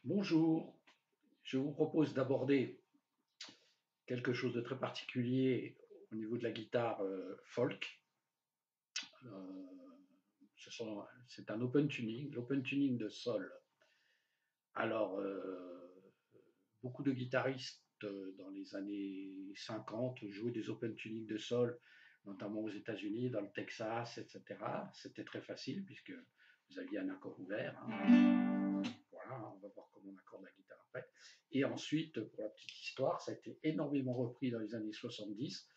Bonjour, je vous propose d'aborder quelque chose de très particulier au niveau de la guitare folk. C'est un open tuning, l'open tuning de sol. Alors, beaucoup de guitaristes dans les années 50 jouaient des open tuning de sol, notamment aux États-Unis, dans le Texas, etc. C'était très facile puisque vous aviez un accord ouvert, hein. Voilà, on va voir comment on accorde la guitare après. Et ensuite, pour la petite histoire, ça a été énormément repris dans les années 70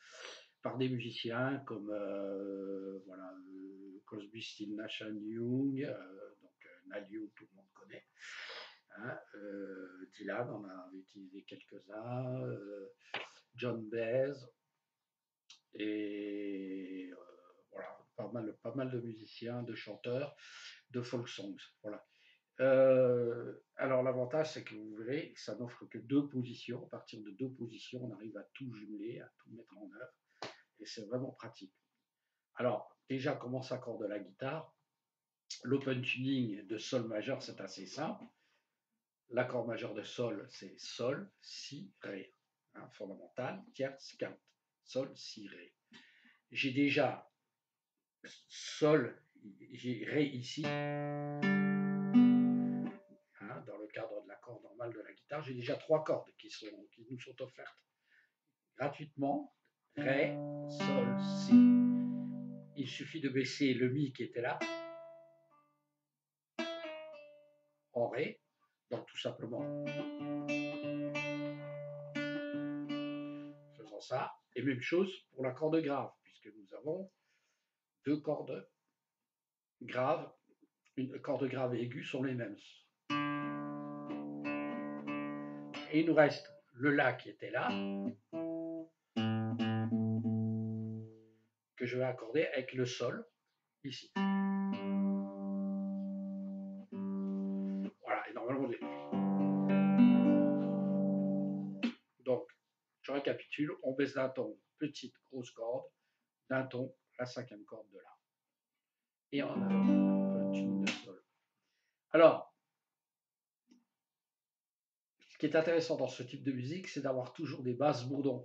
par des musiciens comme Crosby, Stills, Nash Young, Neil Young, tout le monde connaît. Hein, Dylan en a utilisé quelques-uns, John Baez, et voilà, pas mal de musiciens, de chanteurs, de folk songs. Voilà. Alors l'avantage, c'est que vous verrez, ça n'offre que deux positions. À partir de deux positions, on arrive à tout jumeler, à tout mettre en œuvre, et c'est vraiment pratique. Alors déjà, comment s'accorde la guitare? L'open tuning de sol majeur, c'est assez simple. L'accord majeur de sol, c'est sol, si, ré, hein, fondamental, tierce, quinte, sol, si, ré. J'ai déjà sol, j'ai ré ici. Dans le cadre de l'accord normal de la guitare, j'ai déjà trois cordes qui nous sont offertes gratuitement. Ré, sol, si. Il suffit de baisser le mi qui était là en ré, donc tout simplement faisant ça. Et même chose pour la corde grave, puisque nous avons deux cordes graves, une corde grave et aiguë sont les mêmes. Et il nous reste le la qui était là, que je vais accorder avec le sol, ici. Voilà, et normalement, donc, je récapitule, on baisse d'un ton, petite, grosse corde, d'un ton, la cinquième corde de la. Et on a un tuning de sol. Alors, ce qui est intéressant dans ce type de musique, c'est d'avoir toujours des basses bourdons.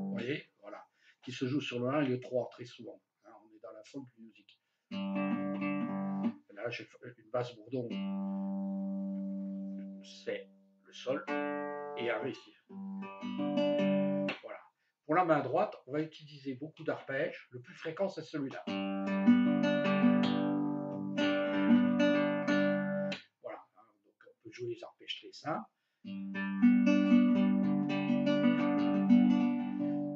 Vous voyez, voilà, qui se jouent sur le 1 et le 3 très souvent. Hein, on est dans la folk music. Là, j'ai une basse bourdon, c'est le sol et un ré ici. Voilà. Pour la main droite, on va utiliser beaucoup d'arpèges. Le plus fréquent, c'est celui-là. Voilà. Donc, on peut jouer les arpèges très simples.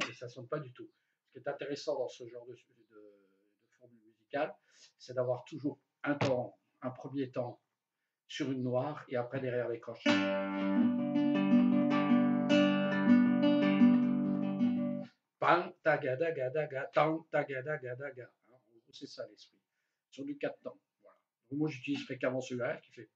Et ça ne sonne pas du tout. Ce qui est intéressant dans ce genre de formule musicale, c'est d'avoir toujours un premier temps sur une noire et après derrière les croches. Pam, tagadagadaga, tam, tagadagadaga. En gros, c'est ça l'esprit. Sur du 4 temps. Voilà. Donc, moi, j'utilise fréquemment celui-là qui fait.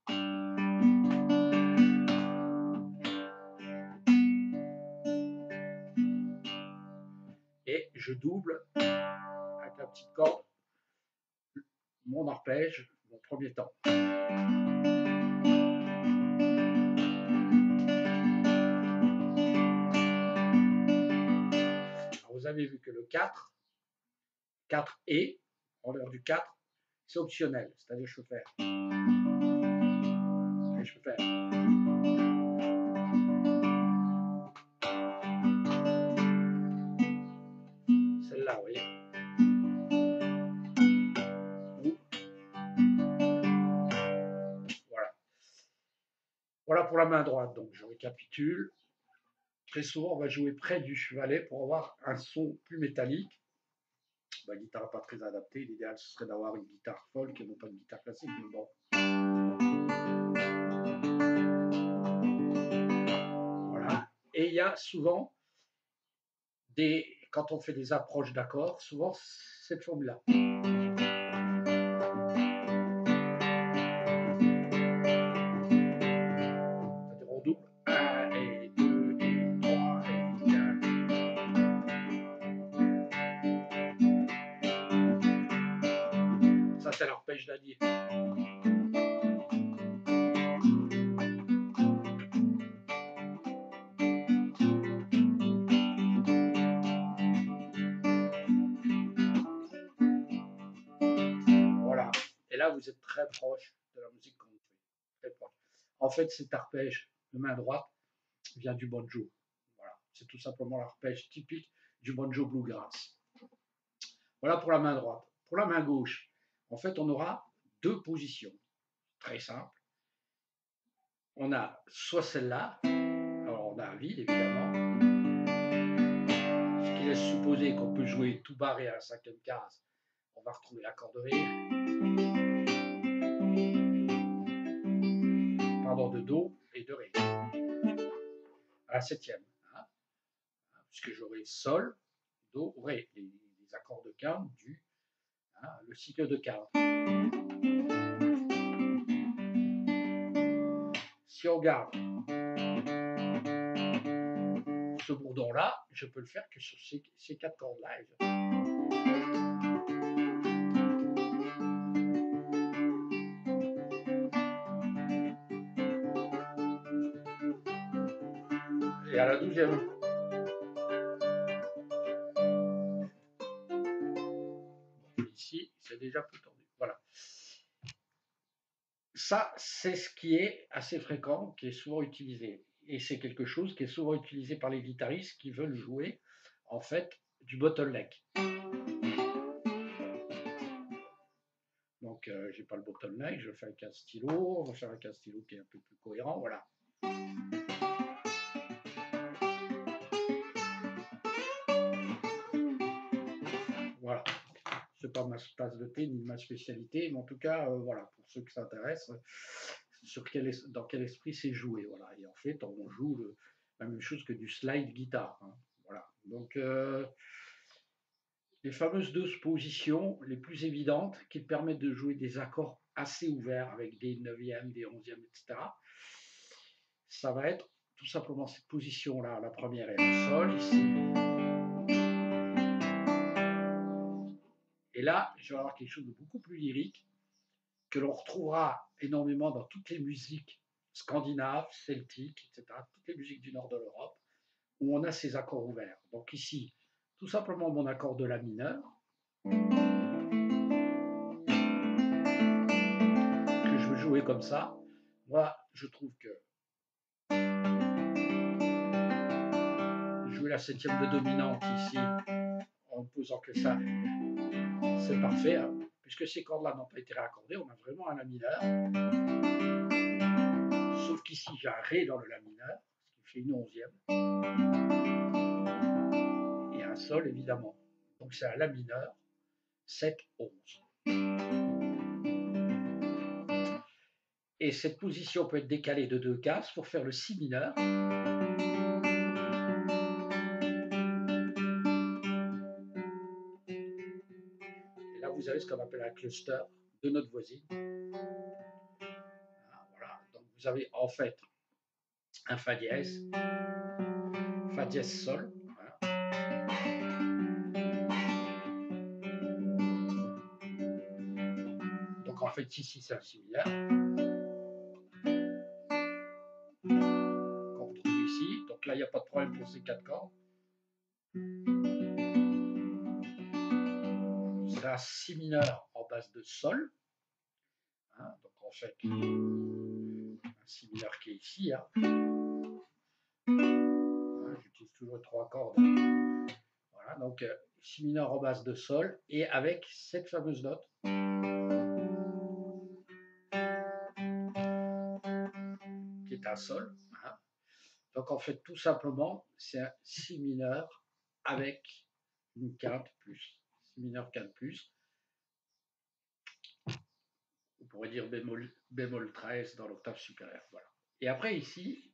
Et je double avec la petite corde mon arpège, mon premier temps. Alors, vous avez vu que le 4 et, en l'heure du 4, c'est optionnel. C'est-à-dire que je peux faire. Et je peux faire. Celle-là, vous voyez. Voilà. Voilà pour la main droite. Donc, je récapitule. Très souvent, on va jouer près du chevalet pour avoir un son plus métallique. La guitare n'est pas très adaptée. L'idéal, ce serait d'avoir une guitare folk et non pas une guitare classique. Mais bon. Voilà. Et il y a souvent quand on fait des approches d'accords, souvent cette formule-là. C'est-à-dire on double 1 et 2 et 3 et 4. c'est l'arpège d'Anier. Voilà. Et là, vous êtes très proche de la musique country. Très proche. En fait, cet arpège de main droite vient du banjo. Voilà. C'est tout simplement l'arpège typique du banjo bluegrass. Voilà pour la main droite. Pour la main gauche, en fait, on aura deux positions. Très simple. On a soit celle-là, alors on a un vide évidemment, ce qui laisse supposer qu'on peut jouer tout barré à la cinquième case. On va retrouver l'accord de rire, pardon, de do et de ré. À la septième, hein, puisque j'aurai sol, do, ré, les accords de quinte du le cycle de quinte. Si on garde ce bourdon-là, je peux le faire que sur ces quatre cordes-là. Et à la douzième. Ici, c'est déjà plus tendu. Voilà. Ça, c'est ce qui est assez fréquent, qui est souvent utilisé. Et c'est quelque chose qui est souvent utilisé par les guitaristes qui veulent jouer, en fait, du bottleneck. Donc, j'ai pas le bottleneck, je le fais avec un stylo. On va faire avec un stylo qui est un peu plus cohérent. Voilà. Voilà. C'est pas ma tasse de thé ni ma spécialité, mais en tout cas, voilà, pour ceux qui s'intéressent, dans quel esprit c'est joué. Voilà. Et en fait, on joue la même chose que du slide guitare. Hein. Voilà. Donc, les fameuses deux positions les plus évidentes qui permettent de jouer des accords assez ouverts avec des neuvièmes, des onzièmes, etc. Ça va être tout simplement cette position-là. La première est le sol, ici. Et là, je vais avoir quelque chose de beaucoup plus lyrique que l'on retrouvera énormément dans toutes les musiques scandinaves, celtiques, etc., toutes les musiques du nord de l'Europe, où on a ces accords ouverts. Donc ici, tout simplement mon accord de la mineur, que je veux jouer comme ça. Moi, je trouve que jouer la septième de dominante ici, en posant que ça, c'est parfait, hein, puisque ces cordes-là n'ont pas été réaccordées, on a vraiment un la mineur. Sauf qu'ici, j'ai un ré dans le la mineur, ce qui fait une onzième. Et un sol, évidemment. Donc c'est un la mineur, 7, 11. Et cette position peut être décalée de 2 cases pour faire le si mineur. Et là, vous avez ce qu'on appelle un cluster de notes voisines. Voilà. Donc vous avez en fait un fa dièse sol. Voilà. Donc en fait ici c'est un si mineur. Qu'on retrouve ici. Donc là il n'y a pas de problème pour ces 4 cordes. C'est un si mineur en base de sol. Hein, donc en fait un si mineur qui est ici. Hein. J'utilise toujours 3 cordes. Voilà, donc si mineur en base de sol et avec cette fameuse note qui est un sol. Hein. Donc en fait tout simplement c'est un si mineur avec une quinte plus. Si mineur quinte plus. On pourrait dire bémol 13 dans l'octave supérieure. Voilà. Et après ici,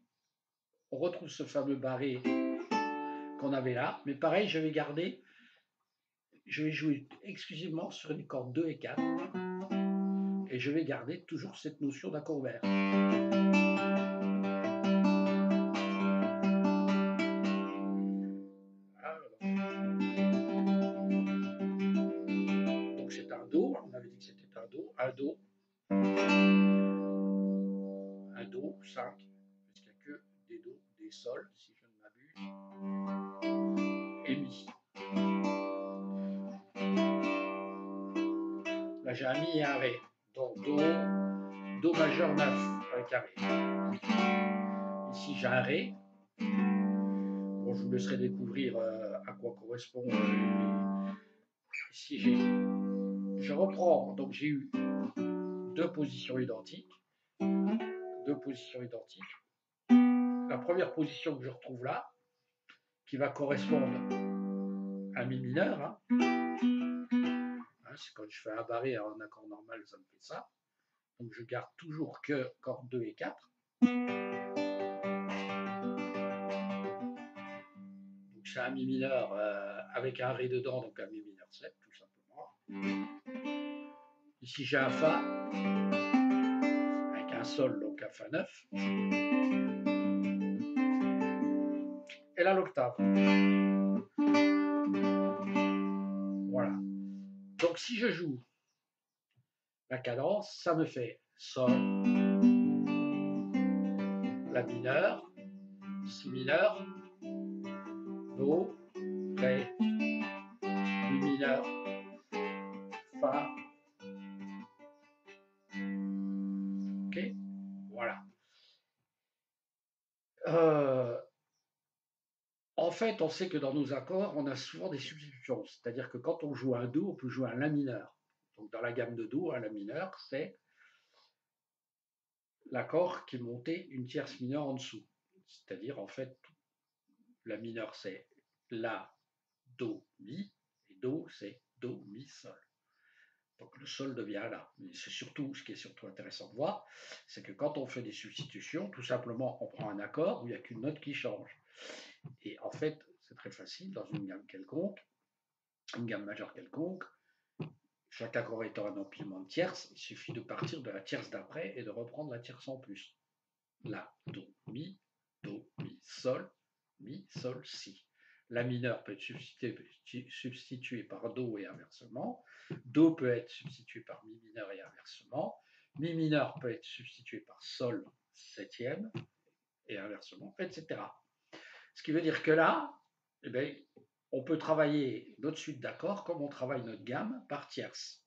on retrouve ce fameux barré qu'on avait là, mais pareil, je vais jouer exclusivement sur les cordes 2 et 4, et je vais garder toujours cette notion d'accord ouvert. Donc c'est un Do, on avait dit que c'était un Do, un Do, 5, parce qu'il n'y a que des Do, des Sols, si je ne m'abuse, et Mi. Là j'ai un Mi et un Ré, donc Do majeur 9 avec un Ré. Ici j'ai un Ré. Bon, je vous laisserai découvrir à quoi correspond. Ici je reprends, donc j'ai eu deux positions identiques. La première position que je retrouve là, qui va correspondre à Mi mineur, hein, c'est quand je fais un barré en accord normal, ça me fait ça. Donc je garde toujours que cordes 2 et 4. Donc c'est un Mi mineur avec un Ré dedans, donc un Mi mineur 7 tout simplement. Ici j'ai un Fa avec un Sol, donc un Fa 9. Et là l'octave. Voilà. Donc si je joue la cadence, ça me fait Sol, La mineur, Si mineur, Do, Ré, Mi mineur, Fa. Ok, voilà. En fait, on sait que dans nos accords, on a souvent des substitutions. C'est-à-dire que quand on joue un Do, on peut jouer un La mineur. Donc dans la gamme de Do, un La mineur, c'est l'accord qui est monté une tierce mineure en dessous. C'est-à-dire, en fait, La mineur, c'est La, Do, Mi. Et Do, c'est Do, Mi, Sol. Donc le Sol devient là. Mais c'est surtout, ce qui est surtout intéressant de voir, c'est que quand on fait des substitutions, tout simplement, on prend un accord où il n'y a qu'une note qui change. Et en fait, c'est très facile dans une gamme quelconque, une gamme majeure quelconque. Chaque accord étant un empilement de tierces, il suffit de partir de la tierce d'après et de reprendre la tierce en plus. La, Do, Mi, Sol, Mi, Sol, Si. La mineure peut être substituée par Do et inversement. Do peut être substitué par Mi mineur et inversement. Mi mineur peut être substitué par Sol septième et inversement, etc. Ce qui veut dire que là, eh bien, on peut travailler notre suite d'accords comme on travaille notre gamme par tierce.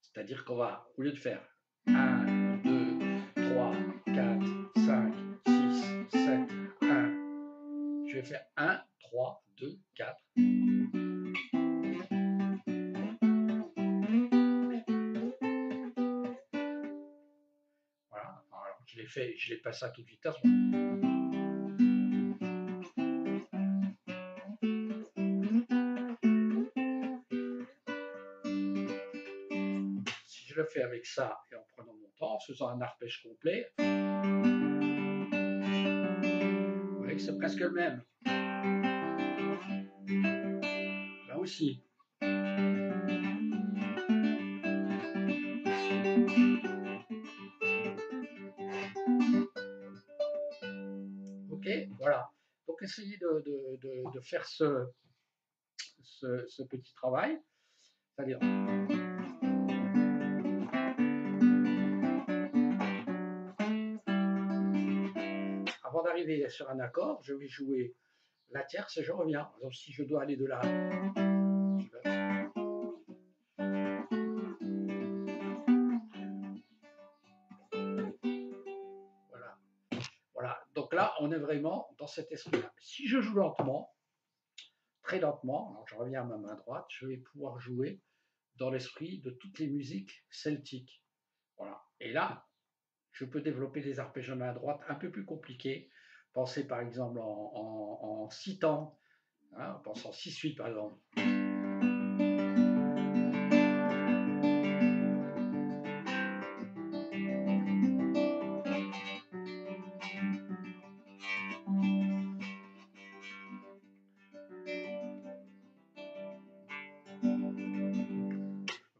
C'est-à-dire qu'on va, au lieu de faire 1, 2, 3, 4, 5, 6, 7, 1, je vais faire 1, 3, 2, 4. Voilà, alors je l'ai pas ça à toute vitesse. Si je le fais avec ça et en prenant mon temps, en faisant un arpège complet, vous voyez que c'est presque le même. Là aussi. Ok, voilà. Donc essayez de faire ce petit travail. C'est-à-dire, avant d'arriver sur un accord, je vais jouer la tierce et je reviens. Donc si je dois aller de là, voilà. Voilà. Donc là, on est vraiment dans cet esprit-là. Si je joue lentement, très lentement, alors je reviens à ma main droite, je vais pouvoir jouer dans l'esprit de toutes les musiques celtiques. Voilà. Et là, je peux développer des arpèges à main droite un peu plus compliqués. Pensez par exemple en 6 temps, hein, en pensant 6-8 par exemple.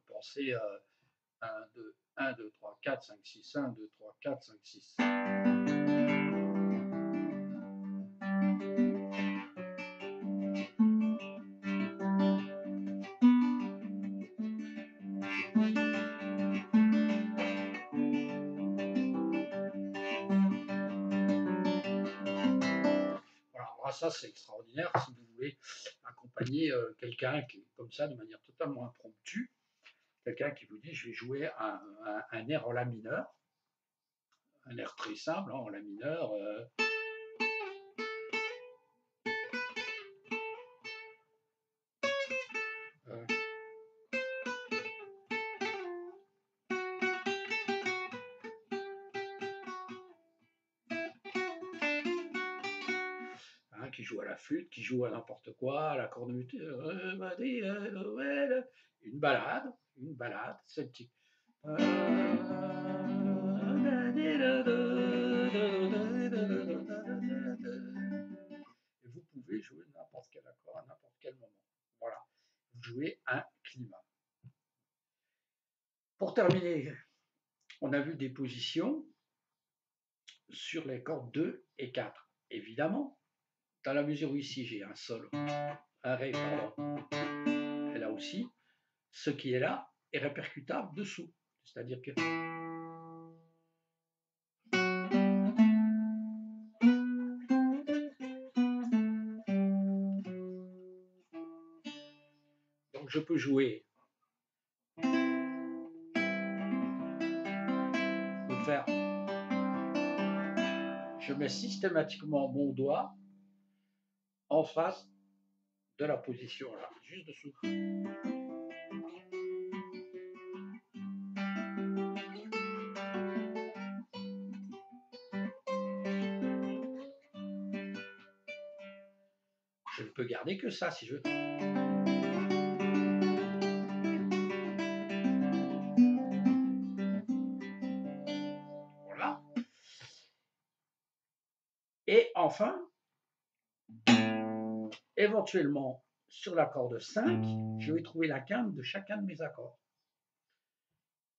Pensez 1, 2, 1, 2, 3, 4, 5, 6, 1, 2, 3, 4, 5, 6. ça c'est extraordinaire si vous voulez accompagner quelqu'un qui est comme ça de manière totalement impromptue. Quelqu'un qui vous dit je vais jouer un air en la mineur, un air très simple hein, en la mineur. Euh, hein, qui joue à la flûte, qui joue à n'importe quoi, à la cornemuse, une balade, celle-ci. Et vous pouvez jouer n'importe quel accord à n'importe quel moment. Voilà, vous jouez un climat. Pour terminer, on a vu des positions sur les cordes 2 et 4. Évidemment, dans la mesure où ici j'ai un sol, un ré, pardon, et là aussi, ce qui est là est répercutable dessous. C'est-à-dire que donc je peux jouer ou faire. Je mets systématiquement mon doigt en face de la position là, juste dessous. Je ne peux garder que ça si je veux. Voilà. Et enfin, éventuellement, sur la corde 5, je vais trouver la quinte de chacun de mes accords.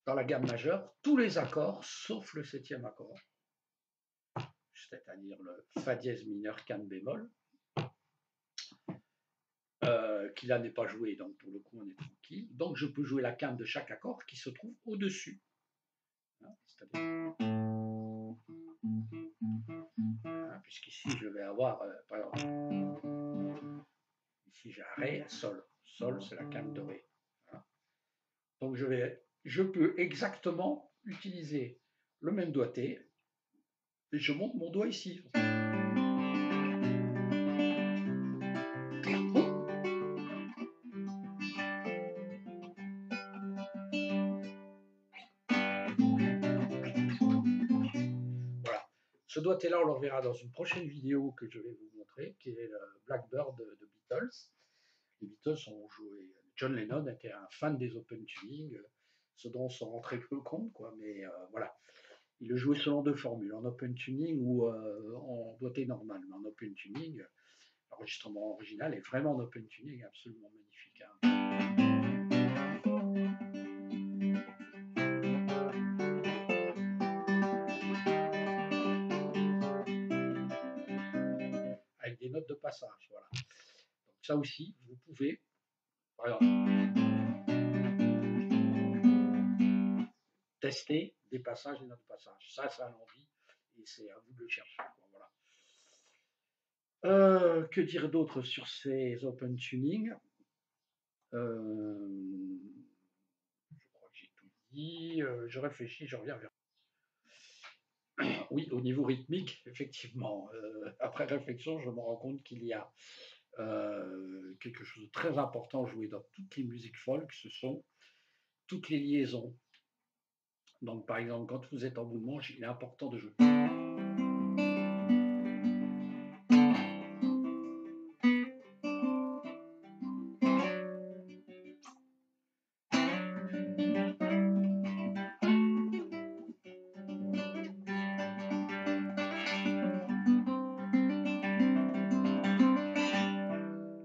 Dans la gamme majeure, tous les accords sauf le 7e accord, c'est-à-dire le Fa dièse mineur quinte bémol, qui là n'est pas joué, donc pour le coup on est tranquille. Donc je peux jouer la quinte de chaque accord qui se trouve au-dessus. Hein, puisqu'ici je vais avoir, par exemple, ici j'ai un Ré, Sol. Sol c'est la quinte de Ré. Hein. Donc je peux exactement utiliser le même doigté et je monte mon doigt ici. Ce doigté-là, on le reverra dans une prochaine vidéo que je vais vous montrer, qui est le Blackbird de Beatles. Les Beatles ont joué. John Lennon était un fan des open tuning, ce dont on s'en rend très peu compte, quoi. Mais voilà, il le jouait selon deux formules, en open tuning ou en doigté normal. Mais en open tuning, l'enregistrement original est vraiment en open tuning, absolument magnifique. Hein. Avec des notes de passage, voilà. Donc ça aussi, vous pouvez, par exemple, tester des passages et notes de passage. Ça a l'envie et c'est à vous de le chercher. Voilà. Que dire d'autre sur ces open tuning Je crois que j'ai tout dit. Je réfléchis, je reviens vers. Oui, au niveau rythmique, effectivement. Après réflexion, je me rends compte qu'il y a quelque chose de très important joué dans toutes les musiques folk, ce sont toutes les liaisons. Donc, par exemple, quand vous êtes en bout de manche, il est important de jouer.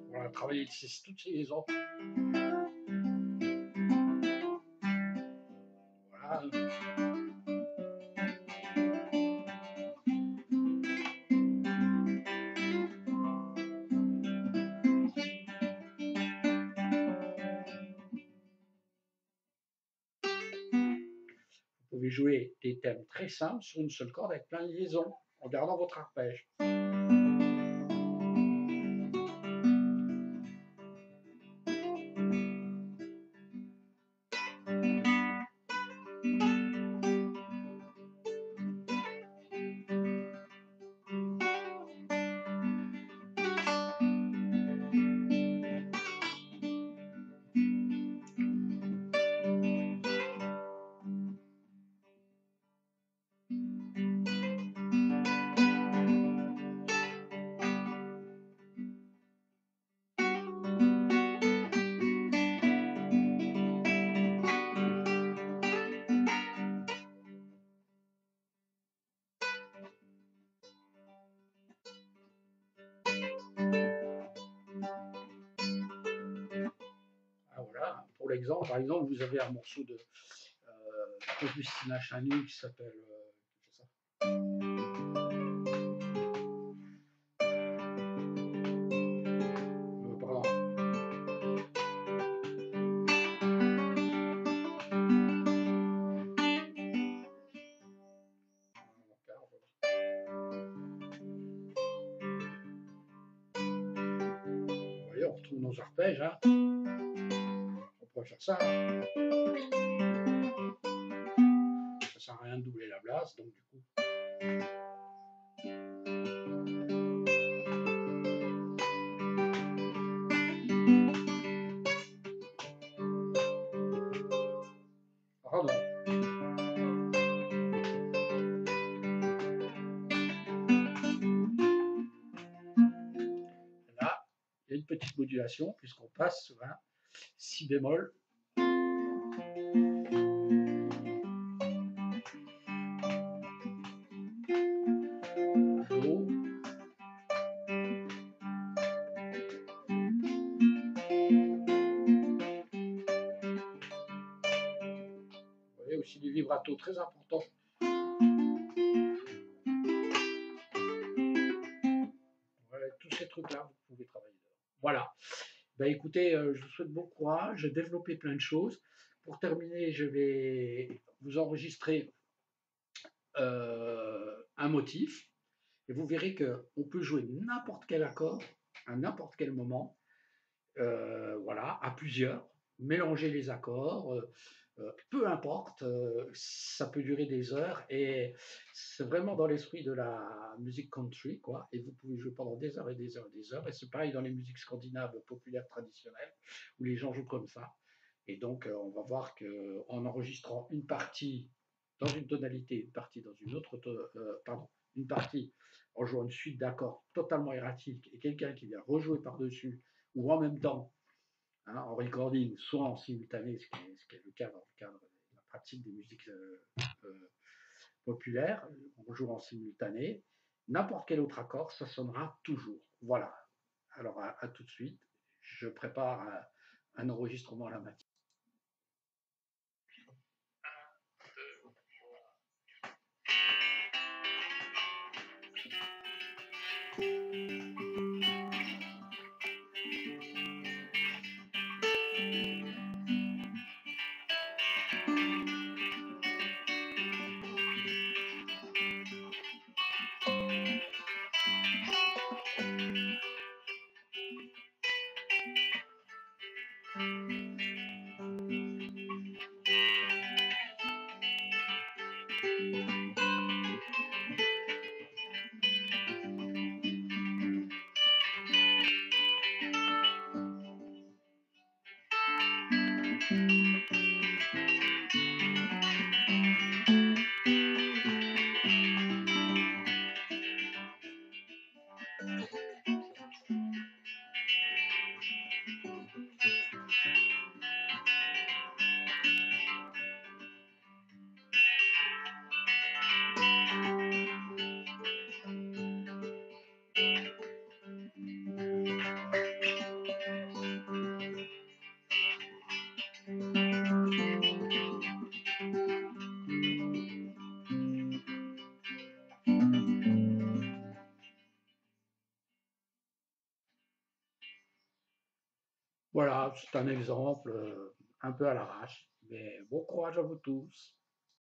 Voilà, travailler toutes ces liaisons. Voilà. Vous pouvez jouer des thèmes très simples sur une seule corde avec plein de liaisons en gardant votre arpège. simple exemple. Par exemple, vous avez un morceau de Augustina Chanu qui s'appelle pardon, vous voyez, on retrouve nos arpèges, hein. On pourrait faire ça, hein. Ça sert à rien de doubler la place, donc du coup. Pardon. Là, il y a une petite modulation puisqu'on passe sur un si bémol. Do. Vous voyez aussi des vibratos très importants. Voilà, tous ces trucs-là, vous pouvez travailler dedans. Voilà. Ben écoutez, je vous souhaite bon courage. J'ai développé plein de choses. Pour terminer, je vais vous enregistrer un motif et vous verrez qu'on peut jouer n'importe quel accord à n'importe quel moment, voilà, à plusieurs, mélanger les accords, peu importe, ça peut durer des heures et c'est vraiment dans l'esprit de la musique country, quoi. Et vous pouvez jouer pendant des heures et des heures et des heures. Et c'est pareil dans les musiques scandinaves populaires traditionnelles où les gens jouent comme ça. Et donc, on va voir qu'en enregistrant une partie dans une tonalité, une partie dans une autre, pardon, une partie en jouant une suite d'accords totalement erratique et quelqu'un qui vient rejouer par-dessus ou en même temps, hein, en recording, soit en simultané, ce qui est le cas dans le cadre de la pratique des musiques populaires, on joue en simultané, n'importe quel autre accord, ça sonnera toujours. Voilà. Alors à tout de suite, je prépare un enregistrement à la matière. Voilà, c'est un exemple un peu à l'arrache, mais bon courage à vous tous.